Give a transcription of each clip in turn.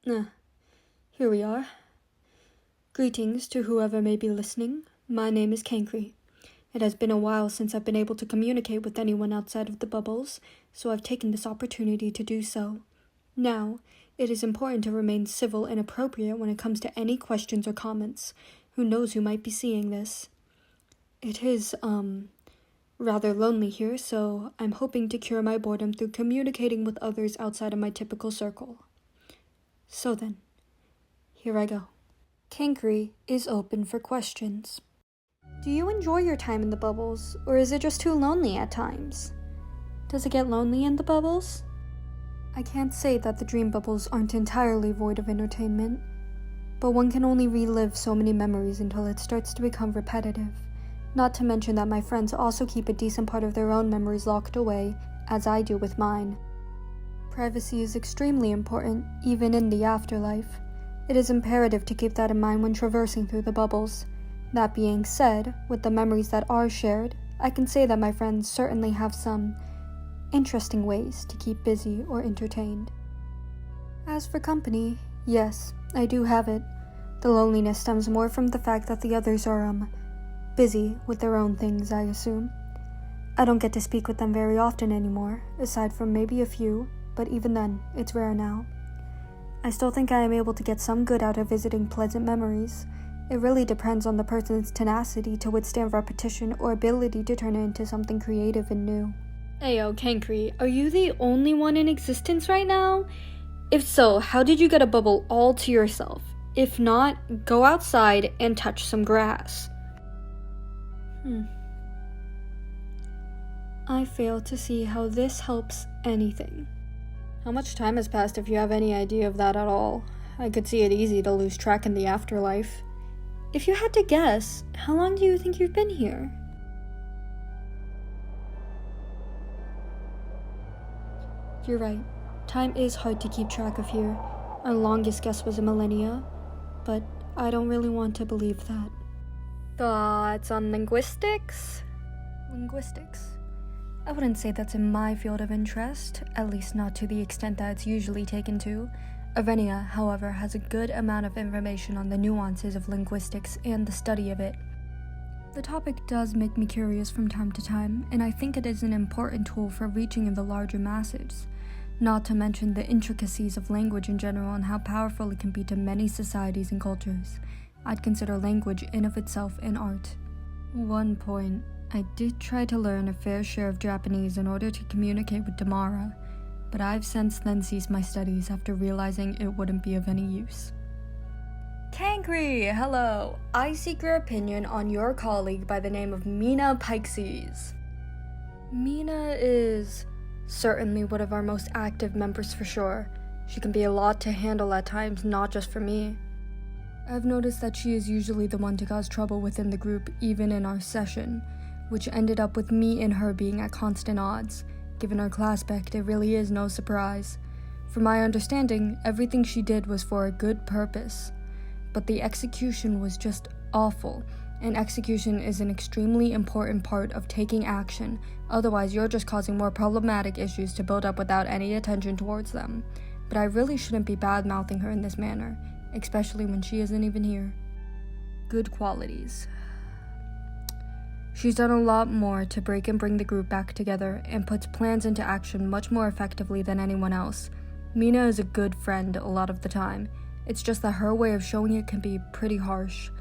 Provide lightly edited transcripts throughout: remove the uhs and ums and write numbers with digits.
Here we are. Greetings to whoever may be listening. My name is Kankri. It has been a while since I've been able to communicate with anyone outside of the bubbles, so I've taken this opportunity to do so. Now, it is important to remain civil and appropriate when it comes to any questions or comments. Who knows who might be seeing this? It is, rather lonely here, so I'm hoping to cure my boredom through communicating with others outside of my typical circle. So then, here I go. Kankri is open for questions. Do you enjoy your time in the bubbles, or is it just too lonely at times? Does it get lonely in the bubbles? I can't say that the dream bubbles aren't entirely void of entertainment, but one can only relive so many memories until it starts to become repetitive. Not to mention that my friends also keep a decent part of their own memories locked away, as I do with mine. Privacy is extremely important, even in the afterlife. It is imperative to keep that in mind when traversing through the bubbles. That being said, with the memories that are shared, I can say that my friends certainly have some interesting ways to keep busy or entertained. As for company, yes, I do have it. The loneliness stems more from the fact that the others are, busy with their own things, I assume. I don't get to speak with them very often anymore, aside from maybe a few, but even then, it's rare now. I still think I am able to get some good out of visiting pleasant memories. It really depends on the person's tenacity to withstand repetition or ability to turn it into something creative and new. Ayo, Kankri, are you the only one in existence right now? If so, how did you get a bubble all to yourself? If not, go outside and touch some grass. I fail to see how this helps anything. How much time has passed if you have any idea of that at all? I could see it easy to lose track in the afterlife. If you had to guess, how long do you think you've been here? You're right. Time is hard to keep track of here. Our longest guess was a millennia, but I don't really want to believe that. Thoughts on linguistics? Linguistics? I wouldn't say that's in my field of interest, at least not to the extent that it's usually taken to. Arenia, however, has a good amount of information on the nuances of linguistics and the study of it. The topic does make me curious from time to time, and I think it is an important tool for reaching the larger masses. Not to mention the intricacies of language in general and how powerful it can be to many societies and cultures. I'd consider language in of itself an art. One point, I did try to learn a fair share of Japanese in order to communicate with Damara, but I've since then ceased my studies after realizing it wouldn't be of any use. Kankri, hello! I seek your opinion on your colleague by the name of Mina Pikesies. Mina is certainly one of our most active members for sure. She can be a lot to handle at times, not just for me. I've noticed that she is usually the one to cause trouble within the group, even in our session, which ended up with me and her being at constant odds. Given her class spec, it really is no surprise. From my understanding, everything she did was for a good purpose, but the execution was just awful, and execution is an extremely important part of taking action, otherwise you're just causing more problematic issues to build up without any attention towards them. But I really shouldn't be bad-mouthing her in this manner, especially when she isn't even here. Good qualities. She's done a lot more to break and bring the group back together and puts plans into action much more effectively than anyone else. Mina is a good friend a lot of the time. It's just that her way of showing it can be pretty harsh.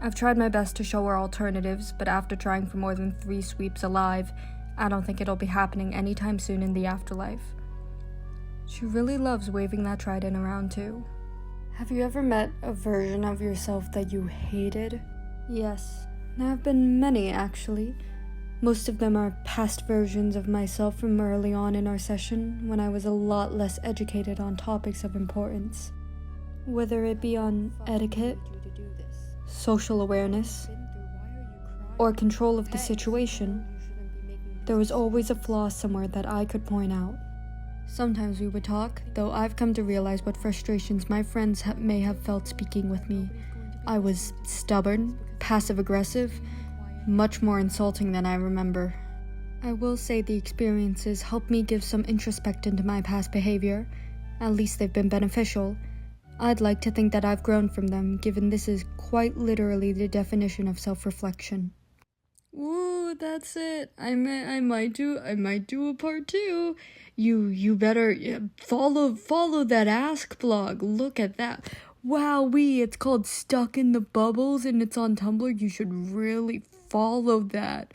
I've tried my best to show her alternatives, but after trying for more than 3 sweeps alive, I don't think it'll be happening anytime soon in the afterlife. She really loves waving that trident around too. Have you ever met a version of yourself that you hated? Yes. There have been many, actually. Most of them are past versions of myself from early on in our session, when I was a lot less educated on topics of importance. Whether it be on etiquette, social awareness, or control of the situation, there was always a flaw somewhere that I could point out. Sometimes we would talk, though I've come to realize what frustrations my friends may have felt speaking with me. I was stubborn, passive-aggressive, much more insulting than I remember. I will say the experiences helped me give some introspect into my past behavior. At least they've been beneficial. I'd like to think that I've grown from them, given this is quite literally the definition of self-reflection. Woo, that's it. I might do a part 2. You better follow that Ask blog. Look at that. Wowee, it's called Stuck in the Bubbles and it's on Tumblr. You should really follow that.